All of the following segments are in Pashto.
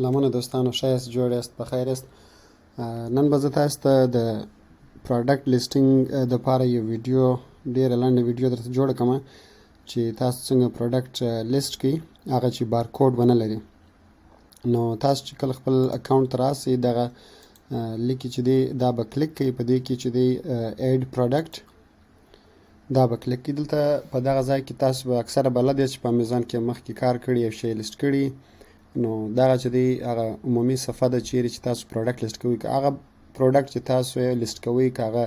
سلامونه دوستانو، ښه یاست؟ جوړ یاست؟ بخیر یاست؟ نن به زه تاسو ته د پروډکټ لیسټینګ دپاره یو ویډیو، ډېره لنډه ویډیو درته جوړه کړمه چې تاسو څنګه پروډکټ لیسټ کړئ، هغه چې بارکوډ ونه لري. نو تاسو چې کله خپل اکاونټ ته راسئ، دغه لیکې چې دی دا به کلیک کړئ، په دې کې چې دی ایډ پروډکټ دا به کلیک کړئ. دلته په دغه ځای کې تاسو به اکثره بلد یاست چې په امیزان کې مخکې کار کړي، یو شی لیسټ کړي. نو دغه چې دی هغه عمومي صفحه ده چیرې چې تاسو پروډکټ لیسټ کوئ. که هغه پروډکټ چې تاسو یې لیسټ کوئ، که هغه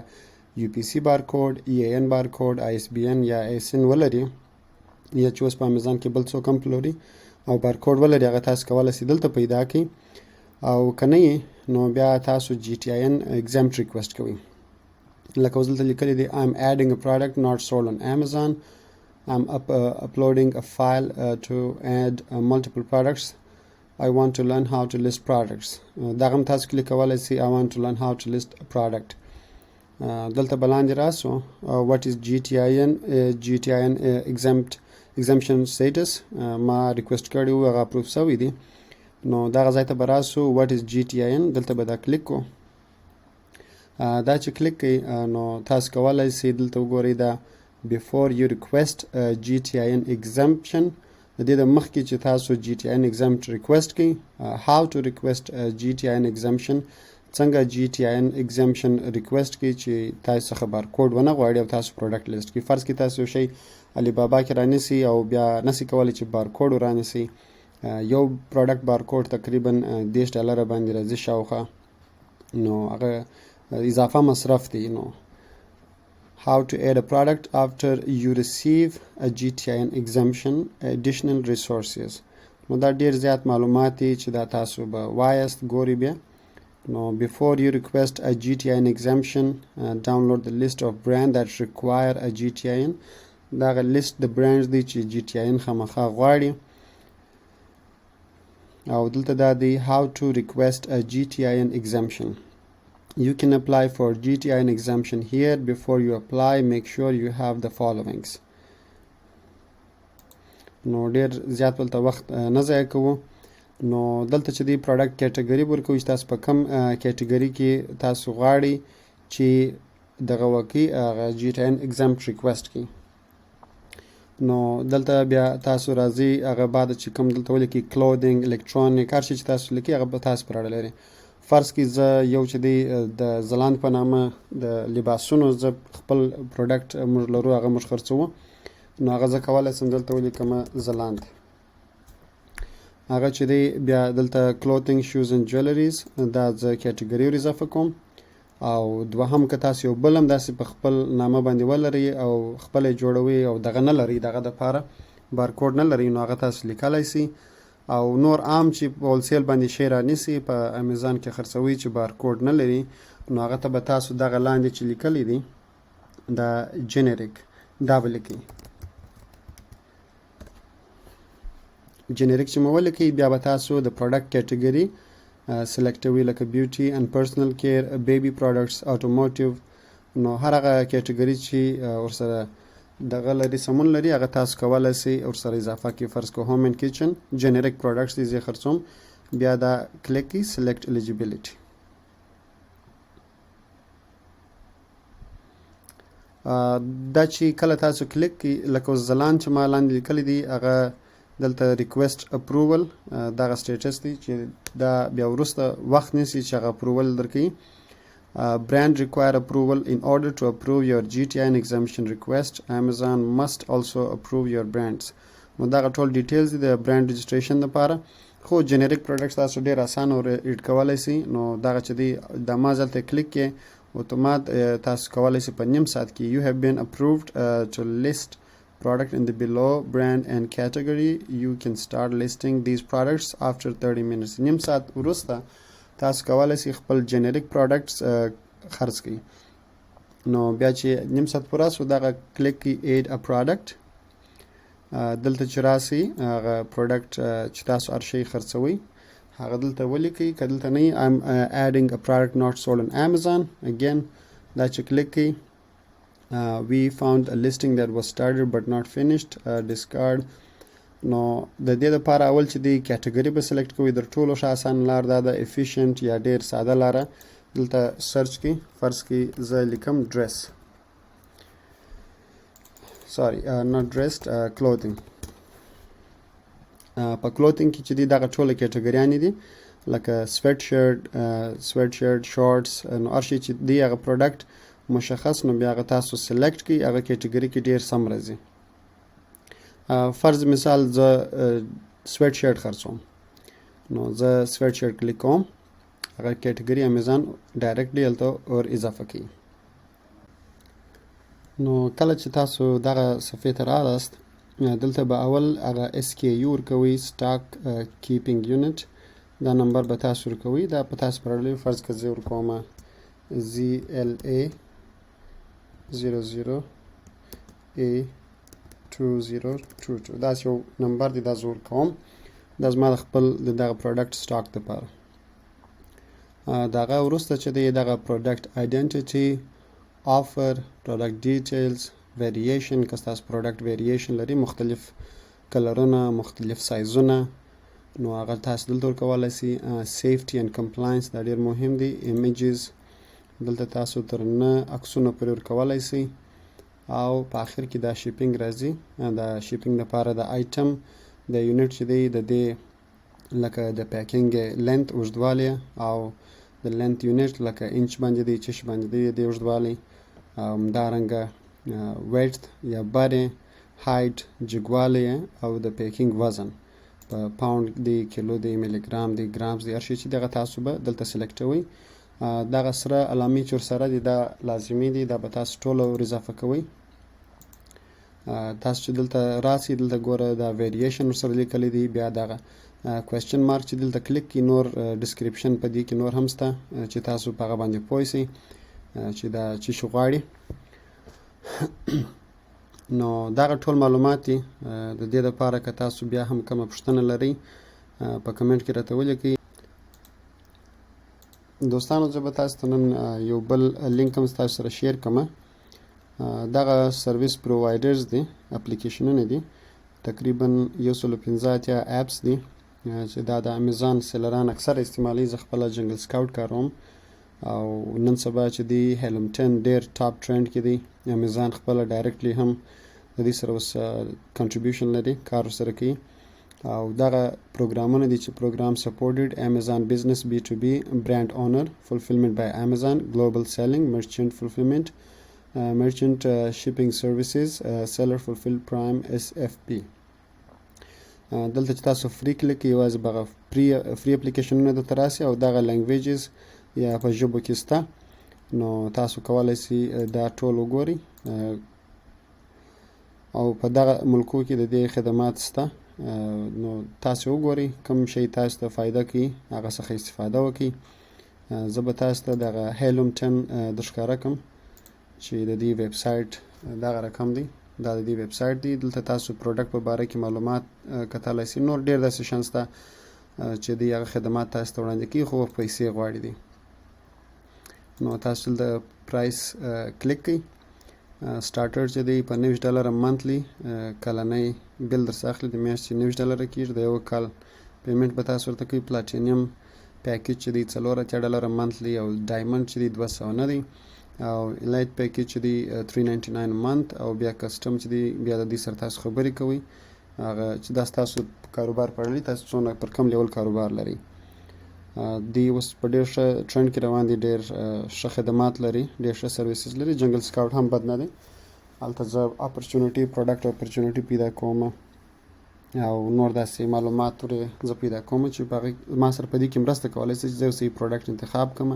یو پی سی بارکوډ، ای این بارکوډ، آی اس بی ان یا ایس ان ولري، یا چې اوس په امیزان کې بل څوک هم پلوري او بارکوډ ولري، هغه تاسو کولی شئ دلته پیدا کړئ. او که نه یې نو بیا تاسو جی ټي آی ان ایگزامټ ریکویسټ کوئ. لکه اوس دلته لیکلی دی I'm adding a product not sold on Amazon. I'm uploading a file to add multiple products. I want to learn how to list products. دغه هم تاسو کلیک کولی شئ I want to learn how to list a product. دلته به لاندې راسو what is GTIN GTIN exemption status. ما ریکویسټ کړی و، هغه اپروف شوی دی. نو دغه ځای ته به راسو what is GTIN، دلته به دا کلیک کو. دا چې کلیک کړئ نو تاسو کولی شئ دلته وګورئ دا before you request GTIN exemption، د دې د مخکې چې تاسو GTIN exempt request کړئ. how to request GTIN exemption، څنګه GTIN exemption request کړئ چې تاسو څخه بارکوډ ونه غواړي او تاسو پروډکټ لیسټ کړئ. فرض کړئ تاسو یو شی علی بابا کې رانیسئ او بیا نسئ کولی چې بارکوډ ورانیسئ. یو پروډکټ بارکوډ تقریبا $10 باندې راځي شاوخوا، نو هغه اضافه مصرف دی. نو how to add a product after you receive a GTIN exemption additional resources. نو دا ډیر زیات معلومات دي چې دا تاسو به وایست ګوري بیا. نو before you request a GTIN exemption download the list of brand that require a GTIN. دا list د برانډز دی چې GTIN خامخا غواړي. او دلته دا دی how to request a GTIN exemption. You can apply for GTIN exemption here. Before you apply, make sure you have the followings. نو ډیر زیات بلته وخت نه ضایع کوو. نو دلته چې دی پروډکټ کیټګري ورکوي چې تاسو په کم کیټګري کې تاسو غواړئ چې دغه وکړي هغه GTIN exempt request کړي. نو دلته بیا تاسو راځي هغه بعد چې کوم دلته ولیکي clothing electronic، هر شي چې تاسو لیکي هغه به تاسو پر اړه لري. فرض کې زه یو چې دی د ځلاند په نامه د لباسونو زه خپل پروډکټ موږ لرو، هغه موږ خرڅوو. نو هغه زه کولی شم دلته ولیکم ځلاند. هغه چې دی بیا دلته clothing shoes and jewelries، دا زه کیټګري ور اضافه کوم. او دوهم که تاسو یو بل هم داسې په خپل نامه باندې ولرئ او خپل یې جوړوئ او دغه نه لرئ، دغه دپاره بارکوډ نه لرئ، نو هغه تاسو لیکلی شئ. او نور عام چې په هولسیل باندې شی رانیسئ، په امیزان کې خرڅوئ چې بارکوډ نه لري، نو هغه ته به تاسو دغه لاندې چې لیکلی دی دا جنریک، دا به لیکئ. جنریک چې مو ولیکئ بیا به تاسو د پروډکټ کیټګري سلیکټوي، لکه بیوټي and personal care, baby products, automotive. نو هر هغه کیټګري چې ورسره دغه لري سمون لري هغه تاسو کولی شئ ورسره اضافه کړئ. فرض کړو هوم اینډ کچن جنریک پروډکټس دي زه خرڅوم، بیا دا کلیک کړئ سلیکټ الیجیبیلیټي. دا چې کله تاسو کلیک کړئ لکه اوس ځلان چې ما لاندې لیکلی دی هغه دلته ریکویسټ اپروول دغه سټیټس دی چې دا بیا وروسته وخت نیسي چې هغه اپروول درکوي. brand require approval. In order to approve your GTIN exemption request, Amazon must also approve your brands. نو دغه ټول ډیټیلز دي د برانډ رجسټریشن لپاره. خو جنریک پروډکټس تاسو ډیر اسانه ریډ کولی شئ. نو دغه چې دی د ما ځلته کلیک کې اتومات تاسو کولی شئ په نیم ساعت کې you have been approved to list product in the below brand and category. You can start listing these products after 30 minutes. نیم ساعت وروسته تاسو کولی شئ خپل جنریک پروډکټس خرڅ کړئ. نو بیا چې نیم ساعت پوره شو دغه کلیک کړئ ایډ ا پروډکټ. دلته چې راسئ هغه پروډکټ چې تاسو هر شی خرڅوئ هغه دلته ولیکئ. که دلته نه I'm adding a product not sold on Amazon. again دا چې کلیک کړئ we found a listing that was started but not finished. discard نو د دې دپاره اول چې دی کیټګري به سلیکټ کوئ. در ټولو ښه اسانه لار دا ده افیشینټ یا ډېر ساده لاره. دلته سرچ کې فرض کې زه لیکم ډریس not dressed clothing. په کلوتینګ کې چې دی دغه ټوله کیټګریانې دي لکه سویټ شرټ شارټس نو هر شی چې دی هغه پروډکټ مشخص نو بیا هغه تاسو سلیکټ کړئ هغه کیټګري کې ډېر سم راځي. فرض مثال زه سویټ شرټ خرڅوم نو زه سویټ شرټ کلیک کوم هغه کیټګري امیزان ډایرکټلی هلته اور اضافه کوي. نو کله چې تاسو دغه صفحې ته راغلاست دلته به اول هغه SKU ورکوئ سټاک کیپینګ یونټ دا نمبر به تاسو ورکوئ. دا په تاسو پرړلی فرض که زه ورکوم ZLA 00A2022 داسې یو نمبر دی دا زه ورکوم. دا زما د خپل د دغه پروډکټ سټاک دپاره. د هغه وروسته چې دی دغه پروډکټ آیډنټیټي offer product details variation که ستاسو پروډکټ variation لري مختلف کلرونه مختلف سایزونه نو هغه تاسو دلته ورکولی سي. safety and compliance دا ډېر مهم دی. images دلته تاسو تر 9 عکسونه پرې ورکولی سي او په آخر کې دا شیپینګ راځي. دا شیپینګ دپاره د آیټم د یونټ چې دی د دې لکه د پیکینګ لینت اوږدوالی او د لینت یونټ لکه انچ باندې دی چش باندې دی د اوږدوالی همدارنګه ویټ یا بارې هایټ جګوالی او د پیکینګ وزن په پاوند دی کیلو دی میلیګرام دی ګرامز دی هر شی چې دغه تاسو به دلته سلیکټوئ. دغه سره علامې چې ورسره دي دا لازمي دي دا به تاسو ټوله ور اضافه کوئ. تاسو چې دلته راسئ دلته ګوره دا ویریشن ورسره لیکلی دی بیا دغه کوېسچن مارک چې دلته کلیک کړئ نور ډسکریپشن په دې کې نور هم شته چې تاسو په هغه باندې پوه شئ چې دا څه شی غواړي. نو دغه ټول معلومات دي. د دې دپاره که تاسو بیا هم کومه پوښتنه لرئ په کمنټ کې راته ولیکئ. دوستانو زه به تاسو ته نن یو بل لینک هم ستاسو سره شیر کړم. دغه سرویس پرووایډرز دي اپلیکیشنونه دي تقریبا 115 اپس دي چې دا د امیزان سیلران اکثر استعمالي. زه خپله جنګل سکاوټ کاروم او نن سبا چې دی هیلمټن ډېر ټاپ ټرینډ کې دی. امیزان خپله ډایرکټلی هم د دې سره اوس کنټریبیوشن لري کار ورسره کوي او دغه پروګرامونه دي چې پروګرام سپورټډ امیزان بزنس B2B برانډ اونر فولفلمنٹ بای امیزان ګلوبل سیلینګ مرچنټ فولفلمنٹ merchant shipping services seller fulfill prime SFP. دلته چې تاسو فری کلیک یوازې بغه فری اپلیکیشنونه دلته راسي او دغه لینګویجز یا په ژبو کې شته نو تاسو کولی سئ دا ټول وګورئ او په دغه ملکو کې د دې خدمات شته نو تاسو وګورئ کوم شی تاسو ته فایده کوي هغه څخه استفاده وکړئ. زه به تاسو ته دغه هیلمټن درښکاره کړم چې د دې ویب سایټ دغه رقم دی دا د دې ویب سایټ دی. دلته تاسو پروډکټ په باره کې معلومات کتلی سئ. نور ډېر داسې شیان شته چې د هغه خدمات تاسو ته وړاندې کوي خو پیسې غواړي دي. نو تاسو دلته پرایس کلیک کړئ. سټارټر چې دی په $90 منتلی کلنی بل درڅخه اخلي د میاشتې $90 کېږي د یو کال پیمنټ به تاسو ورته کوئ. پلاټینیم پیکیج چې دی $4 منتلی او ډایمنډ چې دی 200 نه دی او لایټ پیکیج چې دی $399 منت او بیا کسټم چې دی بیا د دې سره تاسو خبرې کوئ هغه چې دا ستاسو کاروبار پړلی تاسو څونه پر کم لیول کاروبار لري. دی اوس په ډېر ښه ټرینډ کې روان دي ډېر ښه خدمات لري ډېر ښه سرویسز لري. جنګل سکاوټ هم بد نه دی هلته زه اپرچونټي پروډکټ اپرچونټي پیدا کوم او نور داسې معلومات ورې زه پیدا کوم چې په هغې ما سره په دې کې مرسته کولی شي چې زه صحیح پروډکټ انتخاب کړم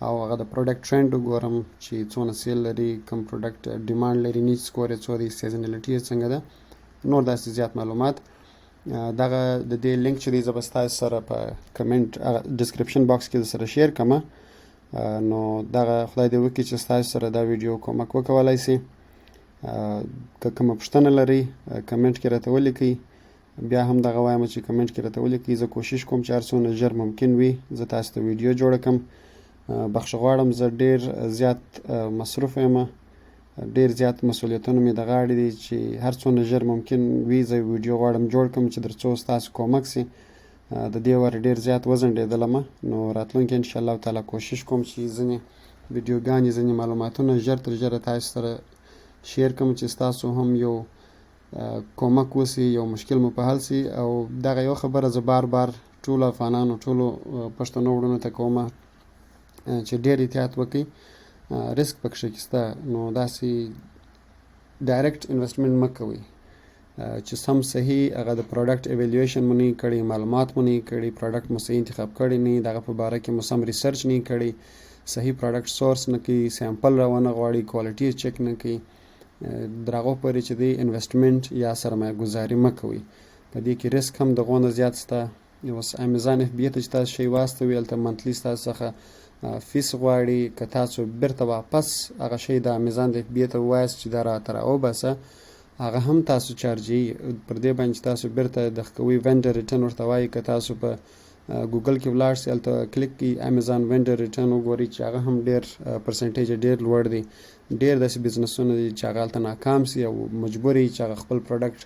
او هغه د پروډکټ ټرینډ وګورم چې څونه سیل لري کوم پروډکټ ډیمانډ لري نیچ سکور یې څو دی سیزنلیټي یې څنګه ده نور داسې زیات معلومات. دغه د دې لینک چې دی زه به ستاسو سره په کمنټ ډسکرپشن باکس کې سره شیر کړم نو دغه خدای دې وکړي چې ستاسو سره دا ویډیو کومک وکولی سي. که کومه پوښتنه لرئ کمنټ کې راته ولیکئ. بیا هم دغه وایم چې کمنټ کې راته ولیکئ. زه کوشش کوم چې هر څونه ژر ممکن وي زه تاسو ته ویډیو جوړه کړم. بخښه غواړم زه ډېر زیات مصروف یم ډېر زیات مسؤلیتونه مې د غاړې دي چې هر څومره ژر ممکن وي زه ویډیو غواړم جوړ کړم چې در څو ستاسو کومک سي. د دې واره ډېر زیات وځنډېدلم، نو راتلونکي انشاءالله تعالی کوشش کوم چې ځینې ویډیوګانې ځینې معلوماتونه ژر تر ژره تاسو سره شیر کړم چې ستاسو هم یو کومک وسي، یو مشکل مو په حل سي. او دغه یو خبره زه بار بار ټولو افغانانو ټولو پښتنو وروڼو ته کومه چې ډېر احتیاط وکړئ، ریسک پکښې کې شته. نو داسې ډایرکټ انویسټمنټ مه کوئ چې سم صحیح هغه د پروډکټ ایویلیویشن مو نه کړی، معلومات مو نه کړی، پروډکټ مو صحیح انتخاب کړی نه، دغه په باره کې مو سم ریسرچ نه کړی، صحیح پروډکټ سورس نه کوي، سیمپل راونه غواړي، کوالټي چک نه کوي، در هغو پورې چې دی انویسټمنټ یا سرمایه ګذاري مه کوئ. په دې کې ریسک هم د غونه زیات شته. اوس امیزان FBA ته چې تاسو شی واستوئ هلته منتلي ستاسو څخه فیس غواړي. که تاسو بیرته واپس هغه شی د امیزان د FBA ته ووایاست چې دا راته راوباسه، هغه هم تاسو چارجي. پر دې باندې تاسو بیرته دغه کوئ، وینډر ریټرن ورته وایي. که تاسو په ګوګل کې ولاړ سئ هلته کلیک کړئ امیزان وینډر ریټرن وګورئ چې هغه هم ډېر پرسنټیج ډېر لوړ دی. ډېر داسې بزنسونه دي چې هغه هلته ناکام سي او مجبور یي چې هغه خپل پروډکټ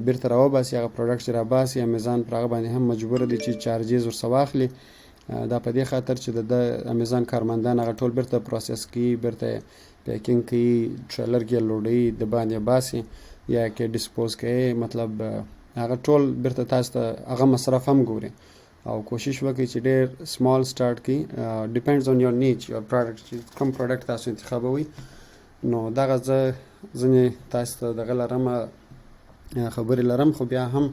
بیرته راوباسي. هغه پروډکټ چې راباسي امیزان پر هغه باندې هم مجبور دي چې چارجز ورڅخه واخلي. دا په دې خاطر چې د امیزان کارمندان هغه ټول بیرته پروسس کوي، بیرته پیکینګ کوي، ټریلر کې لوډوي، د باندې باسي یا کې ډسپوز کوي. مطلب هغه ټول بیرته تاسو ته هغه مصرف هم ګوري. او کوشش وکړئ چې ډېر سمال سٹارټ کړئ. ډیپینډز آن یور نیچ یور پروډکټ، چې کوم پروډکټ تاسو انتخابوئ. نو دغه زه ځینې تاسو ته دغه لرم خبرې لرم، خو بیا هم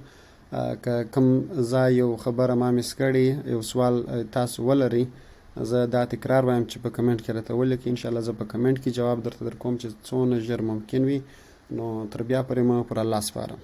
که کوم ځای یو خبره ما مس کړې، یو سوال تاسو ولرئ، زه دا تکرار وایم چې په کمنټ کې راته ولیکئ. انشاءالله زه په کمنټ کې جواب درته درکوم چې څونه ژر ممکن وي. نو تر بیا پورې ما پر الله سپارم.